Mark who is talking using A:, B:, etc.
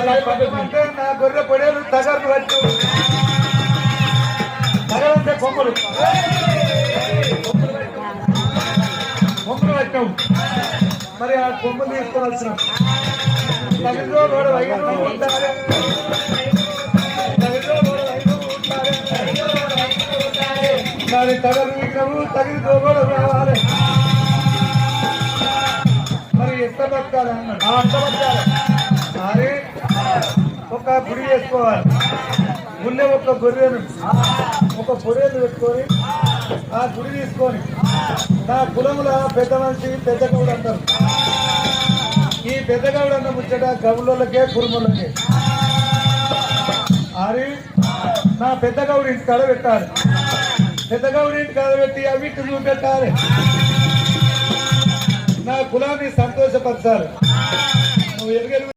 A: అంటే నా గొర్రె పొడేలు తగరు పట్టు తగలంటే కొమ్మలు పట్టావు మరి ఆ కొమ్మలు తీసుకోవాల్సిన తగిలో కూడా వైద్యులు ఉంటారు దాని తగలు విగ్రహము తగిలితో కూడా రావాలి మరి ఎంత బతకాలి అన్నాడు మరి ఒక గుడి వేసుకోవాలి ముందే ఒక గొర్రెను ఒక పొరేలు పెట్టుకొని ఆ గుడి తీసుకొని నా కులముల పెద్ద మనిషి పెద్ద గౌడు అంటారు ఈ పెద్ద గౌడు అన్న ముచ్చట గౌళ్ళకే కురుములకే మరి నా పెద్ద గౌడు ఇంటి కాడ పెట్టాలి పెద్ద గౌడు ఇంటి కాడ పెట్టి అవి చూపెట్టాలి నా కులాన్ని సంతోషపరచాలి నువ్వు ఎదుగు